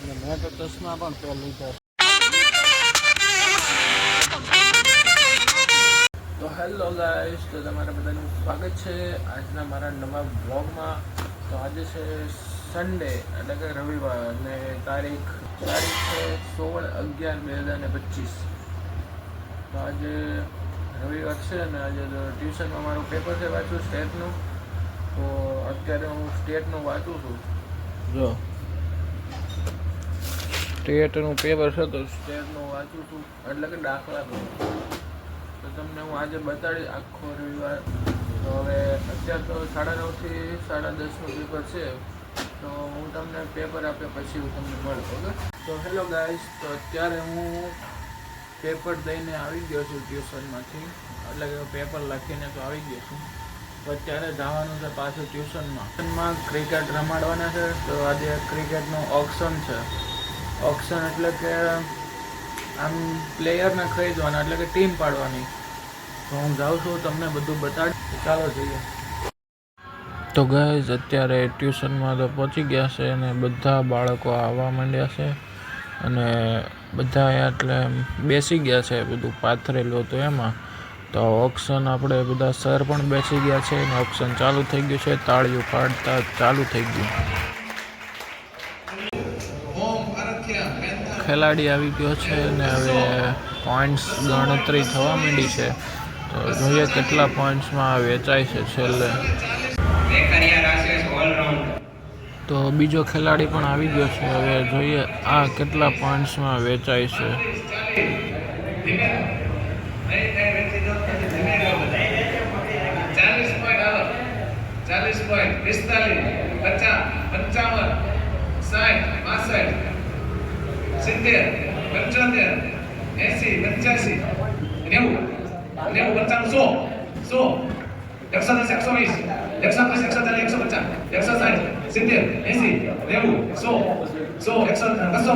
મેં તો ચશ્મા પણ પહેર લીધા. તો હેલો ગાઈસ, તો તમારા બધાનું સ્વાગત છે આજના મારા નવા બ્લોગમાં. તો આજે છે સન્ડે એટલે કે રવિવાર અને તારીખ છે 16/11/2025. તો આજે રવિવાર છે ને આજે તો ટ્યુશનમાં મારું પેપર છે વાંચું સ્ટેટનું. તો અત્યારે હું સ્ટેટનું વાંચું છું. જો સ્ટેટનું પેપર છે તો સ્ટેટનું વાંચું છું એટલે કે દાખલા કરું. તો તમને હું આજે બતાડીશ આખો રવિવાર. તો હવે અત્યારે તો 9:30 થી 10:30નું પેપર છે. તો હું તમને પેપર આપ્યા પછી હું તમને મળું. ઓકે. તો હેલો ગાઈસ, તો અત્યારે હું પેપર દઈને આવી ગયો છું ટ્યુશનમાંથી. એટલે કે પેપર લખીને તો આવી ગયો છું. તો અત્યારે જવાનું છે પાછું ટ્યુશનમાં ક્રિકેટ રમાડવાના છે. તો આજે ક્રિકેટનું ઓક્શન છે. ઓક્શન એટલે કે આમ પ્લેયરને ખરીદવાના એટલે કે ટીમ પાડવાની. તો હું જાઉં છું, તમને બધું બતાડી. ચાલો જઈએ. તો ગાઈઝ અત્યારે ટ્યુશનમાં તો પહોંચી ગયા છે અને બધા બાળકો આવવા માંડ્યા છે અને બધા એટલે બેસી ગયા છે. બધું પાથરેલું હતું એમાં. તો ઓક્શન આપણે બધા સર પણ બેસી ગયા છે અને ઓક્શન ચાલુ થઈ ગયું છે. તાળીઓ પાડતા ચાલુ થઈ ગયું. ખેલાડી આવી ગયો છે અને હવે પોઈન્ટ્સ ગણતરી થવા માંડી છે. તો જોઈએ કેટલા પોઈન્ટ્સમાં વેચાય છે છેલ્લે. તો બીજો ખેલાડી પણ આવી ગયો છે. હવે જોઈએ આ કેટલા પોઈન્ટ્સમાં વેચાય છે. 40 પોઈન્ટ, 45, 50, 55, 60, 65, 70, 75, 80, 85, 90, 100, 200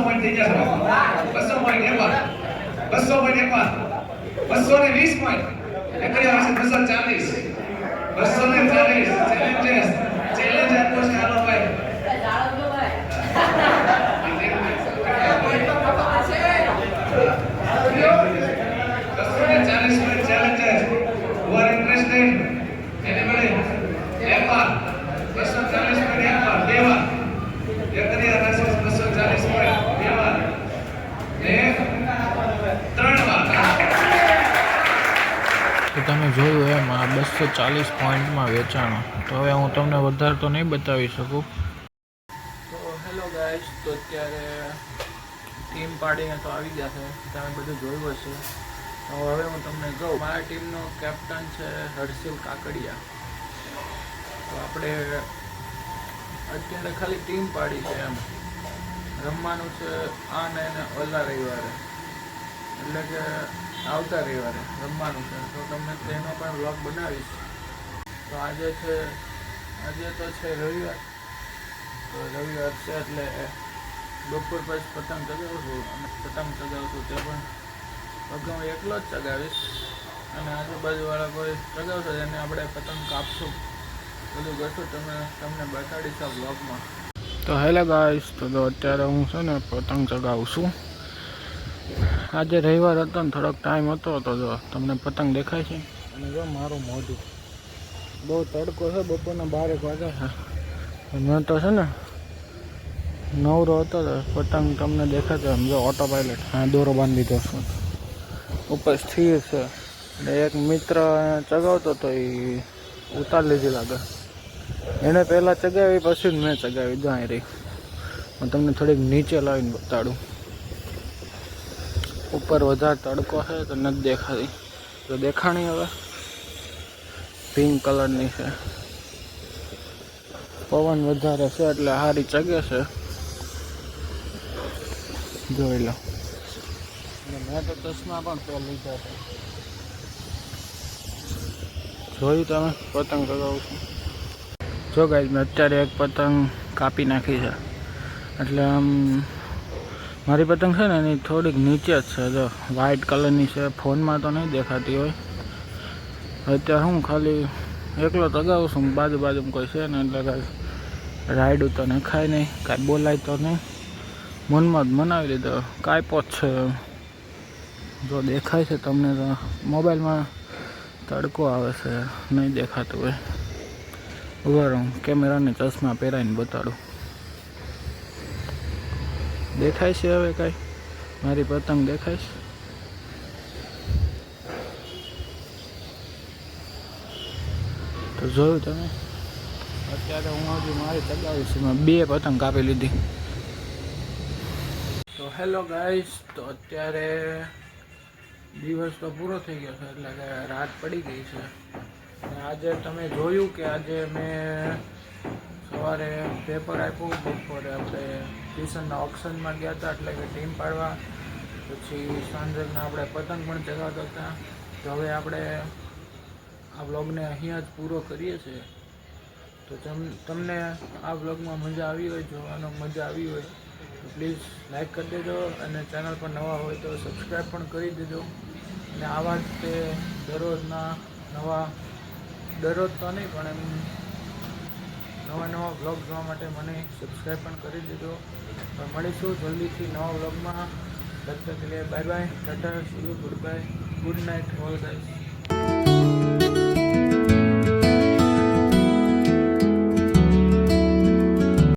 પોઈન્ટ થઈ ગયા છે. 200 પોઈન્ટ એકવાર, 200 પોઈન્ટ એકવાર, 220 પોઈન્ટ, 240, 240 ચેલેન્જ આપો છે. હાલો ભાઈ, તમે જોયું એમ આ 240 પોઈન્ટમાં વેચાણો. તો હવે હું તમને વધારે તો નહીં બતાવી શકું. તો હેલો ગાઈસ, તો અત્યારે ટીમ પાડીને તો આવી ગયા છે. તમે બધું જોયું હશે. તો હવે હું તમને કહું, મારા ટીમનો કેપ્ટન છે હર્ષિલ કાકડિયા. તો આપણે અત્યારે ખાલી ટીમ પાડી છે એમ. રમવાનું છે આ ને ઓલા રવિવારે, એટલે કે આવતા રવિવારે રમવાનું છે. તો તમને તેનો પણ વ્લોગ બનાવીશ. તો આજે તો છે રવિવાર. તો રવિવાર છે એટલે બપોર પછી પતંગ ચગાવશું અને પતંગ ચગાવશું તે પણ પતંગ હું એકલો જ ચગાવીશ અને આજુબાજુવાળા કોઈ ચગાવશે એને આપણે પતંગ કાપશું. બધું કરશું, તમને બતાડીશ આ વ્લોગમાં. તો હેલો ગાઈસ, તો અત્યારે હું છે ને પતંગ ચગાવું છું. આજે રવિવાર હતો ને થોડોક ટાઈમ હતો. તો જો તમને પતંગ દેખાય છે અને જો મારું મોઢું બહુ તડકો છે. બપોરના 12 વાગ્યા છે. મેં તો છે ને નવરો હતો તો પતંગ તમને દેખાતો એમ જો ઓટો પાયલટ. હા, દોરો બાંધી દીધો છું. ઉપર સ્થિર છે એટલે એક મિત્ર ચગાવતો તો એ ઉતારી લીધી લાગે. એને પહેલાં ચગાવી પછી જ મેં ચગાવી. જાય રહી હું તમને થોડીક નીચે લાવીને બતાડું. ઉપર વધારે તડકો છે તો નથી દેખાતી. તો દેખાણી હવે પિંક કલરની છે. પવન વધારે છે એટલે હારી ચગે છે. જોઈ લો. મેં તો ચશ્મા પણ પહેર લીધા છે. જોયું તમે પતંગ ચગાવું છું. જો ગાઈસ, મેં અત્યારે એક પતંગ કાપી નાખી છે. એટલે આમ મારી પતંગ છે ને એની થોડીક નીચે જ છે. જો વ્હાઇટ કલરની છે. ફોનમાં તો નહીં દેખાતી હોય. અત્યારે હું ખાલી એકલો ચગાવું છું. બાજુમાં કોઈ છે ને એટલે કાંઈ રાઈડ તો નખાય નહીં, કાંઈ બોલાય તો નહીં. મનમાં જ મનાવી લીધો. કાંઈ છે જો દેખાય છે તમને તો મોબાઈલમાં તડકો આવે છે નહીં દેખાતું હોય. ઉભા રહું કેમેરાની ચશ્મા પહેરાવીને બતાડું. દેખાય છે હવે કાંઈ મારી પતંગ દેખાય છે? તો જોયું તમે અત્યારે હું હજુ મારી ચગાવીશ મેં 2 પતંગ કાપી લીધી. તો હેલો ગાઈસ, તો અત્યારે દિવસ તો પૂરો થઈ ગયો છે એટલે કે રાત પડી ગઈ છે. આજે તમે જોયું કે આજે મેં સવારે પેપર આપ્યું, બપોરે આપણે ટ્યુશનના ઓપ્શનમાં ગયા હતા એટલે કે ટીમ પાડવા, પછી સાંજના આપણે પતંગ પણ ચગાવતા હતા. તો હવે આપણે આ બ્લોગને અહીંયા જ પૂરો કરીએ છીએ. તો તમને આ બ્લોગમાં મજા આવી હોય, જોવાનો મજા આવી હોય તો પ્લીઝ લાઈક કરી દેજો અને ચેનલ પર નવા હોય તો સબસ્ક્રાઈબ પણ કરી દેજો. અને આવા જ તે દરરોજના દરરોજ તો નહીં પણ એમ નવા બ્લોગ જોવા માટે મને સબસ્ક્રાઈબ પણ કરી દેજો. તો મળીશું જલ્દીથી નવા બ્લોગમાં. તબ તક કે લીએ bye bye, tata, see you, goodbye, good night all guys.